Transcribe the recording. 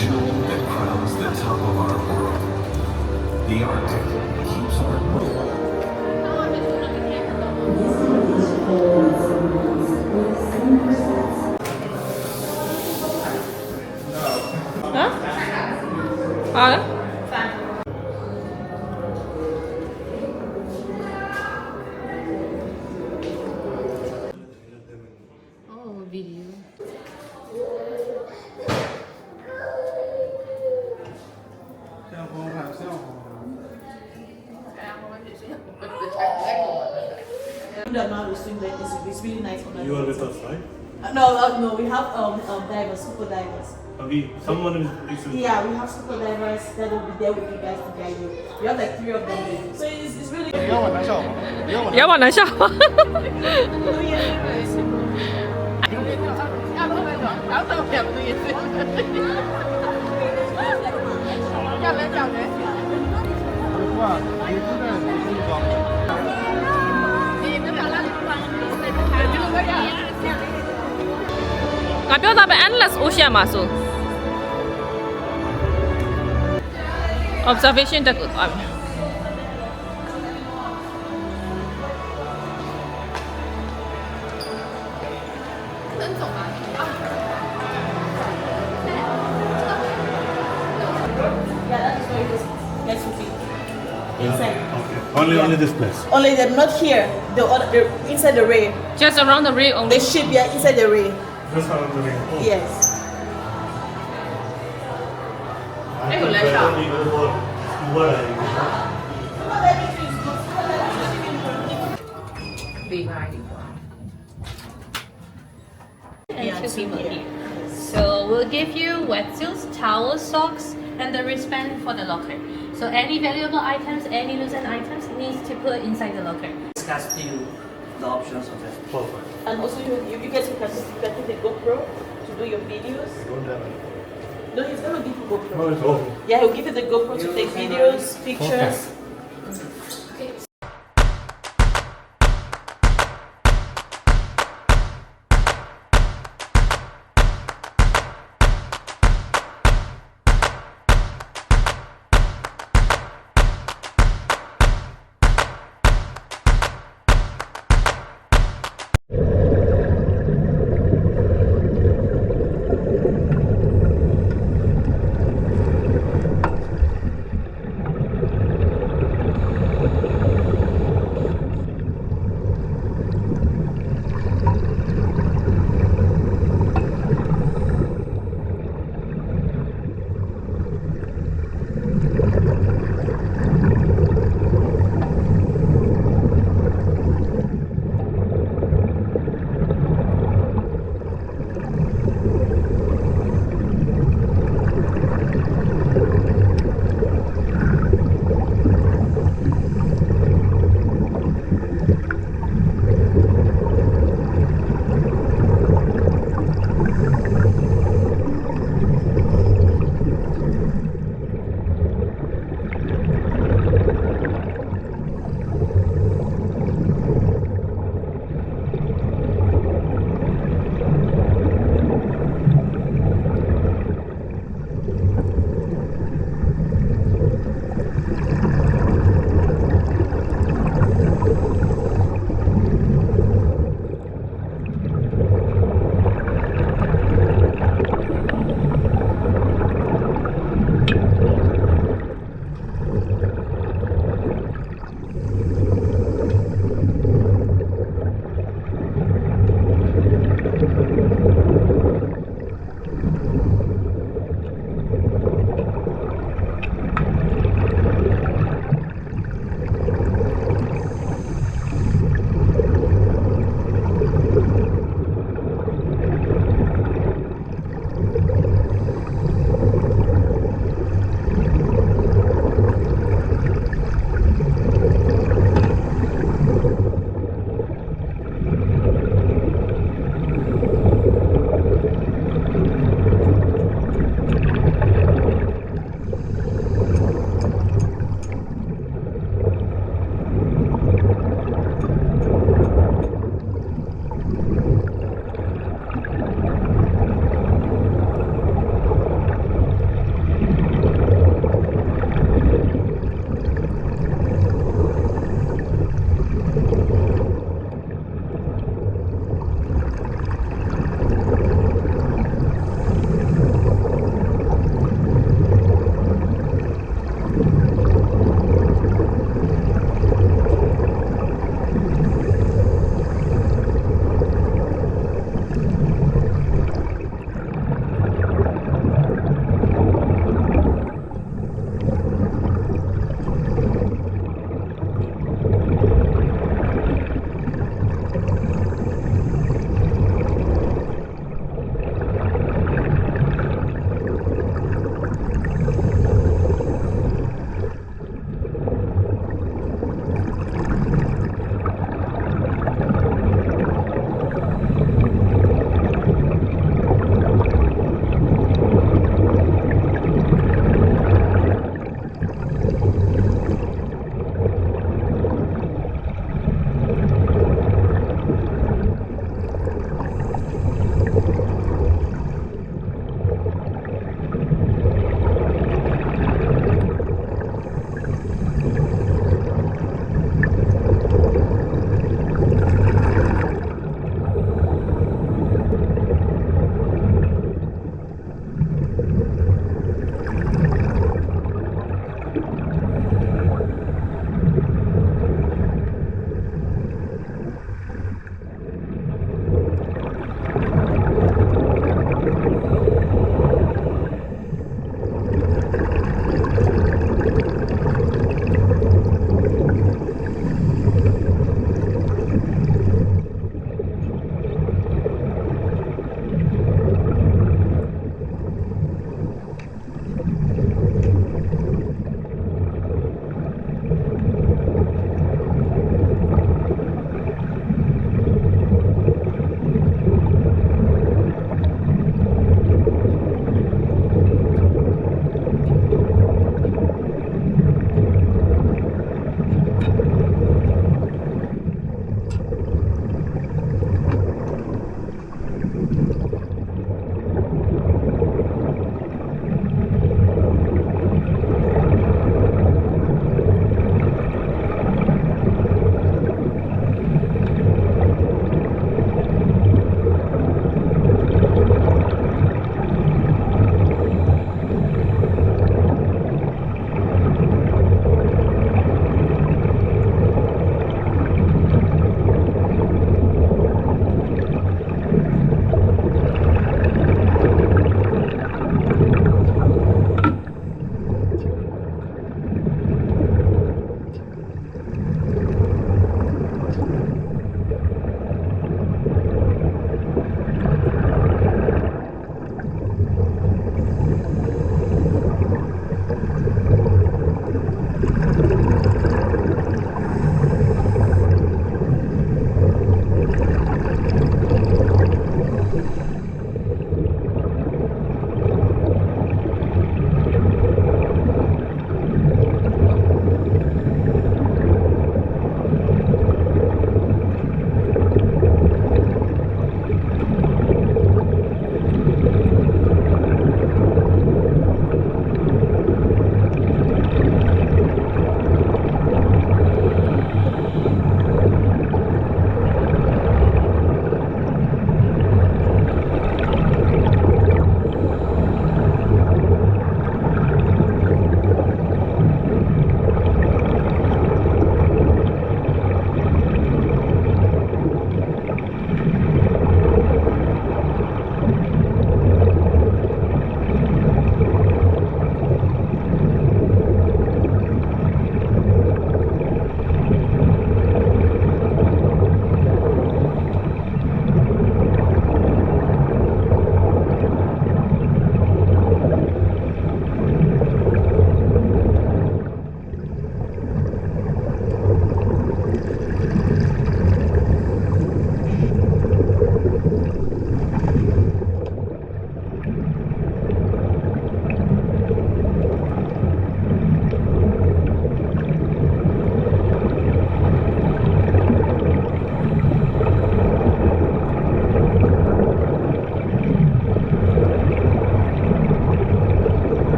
jewel that crowns the top of our world. The Arctic keeps our Hả? Đấy. Oh, video. The amount we swim there is really nice. You are with us, right? No, we have divers, super divers. Someone is. Yeah, we have super divers that will be there with you guys to guide you. We have like 3 of them there. So it's really good. 要往南笑吗？我表达被 endless ocean 嘛，是 observation 的 good one。Yeah, that is where this guys will be. Inside. Only this place. Only they're not here. The inside the ray. Just around the ring only. The ship, yeah, inside the ray. Just around the ring. Oh. Yes. And 2 people here. So we'll give you wetsuits, towels, socks, and the wristband for the locker. So any valuable items, any loosened items needs to put inside the locker. Discuss to you the options of it. Perfect. And also you guys can take the GoPro to do your videos. Don't have it. No, he's gonna give you GoPro. No, it's over. Yeah, he'll give you the GoPro to take videos, pictures.